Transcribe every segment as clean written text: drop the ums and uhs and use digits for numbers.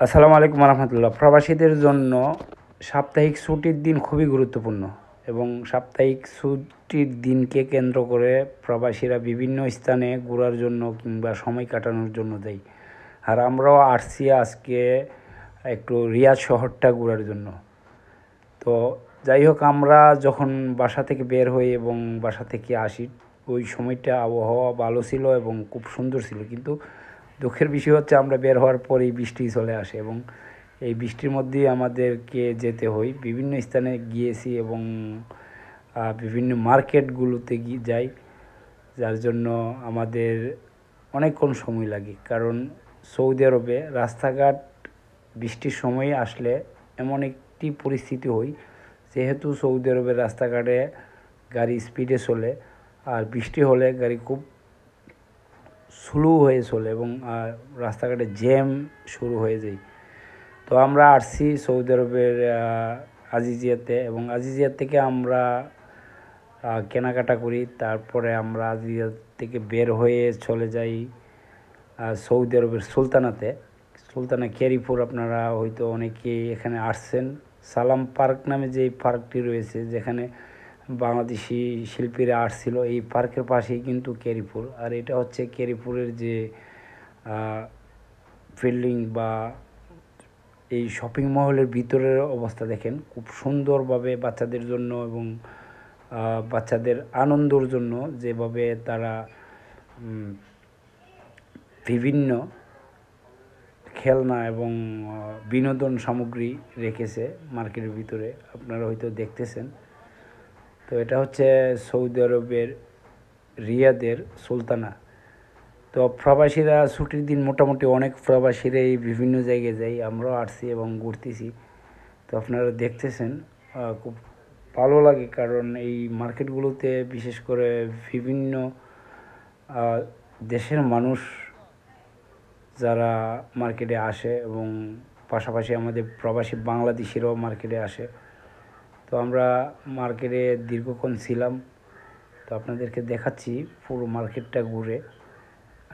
আসসালামু আলাইকুম রহমতুল্লাহ। প্রবাসীদের জন্য সাপ্তাহিক ছুটির দিন খুবই গুরুত্বপূর্ণ এবং সাপ্তাহিক ছুটির দিনকে কেন্দ্র করে প্রবাসীরা বিভিন্ন স্থানে ঘোরার জন্য কিংবা সময় কাটানোর জন্য যায়। আর আমরাও আসছি আজকে একটু রিয়াদ শহরটা ঘোরার জন্য। তো যাই হোক, আমরা যখন বাসা থেকে বের হই এবং বাসা থেকে আসি, ওই সময়টা আবহাওয়া ভালো ছিল এবং খুব সুন্দর ছিল, কিন্তু দুঃখের বিষয় হচ্ছে আমরা বের হওয়ার পরেই বৃষ্টি চলে আসে এবং এই বৃষ্টির মধ্যেই আমাদেরকে যেতে হয়। বিভিন্ন স্থানে গিয়েছি এবং বিভিন্ন মার্কেটগুলোতে যাই, যার জন্য আমাদের অনেকক্ষণ সময় লাগে। কারণ সৌদি আরবে রাস্তাঘাট বৃষ্টির সময় আসলে এমন একটি পরিস্থিতি হয়, যেহেতু সৌদি আরবের রাস্তাঘাটে গাড়ি স্পিডে চলে, আর বৃষ্টি হলে গাড়ি খুব স্লো হয়ে চলে এবং রাস্তাঘাটে জ্যাম শুরু হয়ে যায়। তো আমরা আসছি সৌদি আরবের আজিজিয়াতে, এবং আজিজিয়া থেকে আমরা কেনাকাটা করি। তারপরে আমরা আজিজিয়া থেকে বের হয়ে চলে যাই সৌদি আরবের সুলতানা ক্যারিপুর। আপনারা হয়তো অনেকেই এখানে আসছেন। সালাম পার্ক নামে যে পার্কটি রয়েছে, যেখানে বাংলাদেশি শিল্পীরা আসছিল, এই পার্কের পাশেই কিন্তু ক্যারিপুর। আর এটা হচ্ছে ক্যারিপুরের যে বিল্ডিং বা এই শপিং মহলের ভিতরের অবস্থা দেখেন, খুব সুন্দরভাবে বাচ্চাদের জন্য এবং বাচ্চাদের আনন্দর জন্য যেভাবে তারা বিভিন্ন খেলনা এবং বিনোদন সামগ্রী রেখেছে মার্কেটের ভিতরে, আপনারা হয়তো দেখতেছেন। তো এটা হচ্ছে সৌদি আরবের রিয়াদের সুলতানা। তো প্রবাসীরা ছুটির দিন মোটামুটি অনেক প্রবাসীরা এই বিভিন্ন জায়গায় যাই, আমরাও আসছি এবং ঘুরতেছি। তো আপনারা দেখতেছেন, খুব ভালো লাগে। কারণ এই মার্কেটগুলোতে বিশেষ করে বিভিন্ন দেশের মানুষ যারা মার্কেটে আসে, এবং পাশাপাশি আমাদের প্রবাসী বাংলাদেশিরাও মার্কেটে আসে। তো আমরা মার্কেটে দীর্ঘক্ষণ ছিলাম। তো আপনাদেরকে দেখাচ্ছি পুরো মার্কেটটা ঘুরে।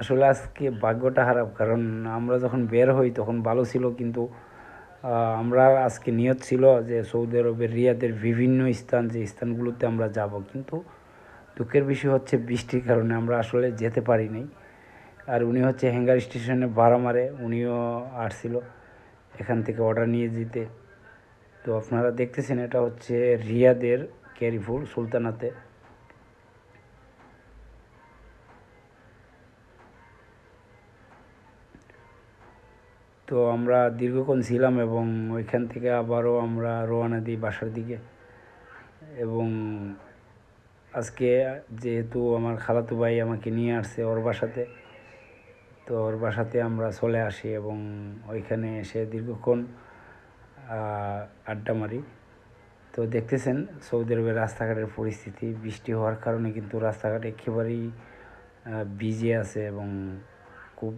আসলে আজকে ভাগ্যটা খারাপ, কারণ আমরা যখন বের হই তখন ভালো ছিল, কিন্তু আমরা আজকে নিয়ত ছিল যে সৌদি আরবের রিয়াদের বিভিন্ন স্থান, যে স্থানগুলোতে আমরা যাব, কিন্তু দুঃখের বিষয় হচ্ছে বৃষ্টির কারণে আমরা আসলে যেতে পারিনি। আর উনি হচ্ছে হ্যাঙ্গার স্টেশনে ভাড়া মারে, উনিও আসছিল এখান থেকে অর্ডার নিয়ে যেতে। তো আপনারা দেখতেছেন, এটা হচ্ছে রিয়াদের ক্যারিপুর সুলতানাতে। তো আমরা দীর্ঘক্ষণ ছিলাম এবং ওইখান থেকে আবারও আমরা রওনা দিই বাসার দিকে। এবং আজকে যেহেতু আমার খালাতো ভাই আমাকে নিয়ে আসছে ওর বাসাতে, তো ওর বাসাতে আমরা চলে আসি এবং ওইখানে এসে দীর্ঘক্ষণ আড্ডা মারি। তো দেখতেছেন সৌদি আরবের রাস্তাঘাটের পরিস্থিতি, বৃষ্টি হওয়ার কারণে কিন্তু রাস্তাঘাট একেবারেই ভিজে আছে এবং খুব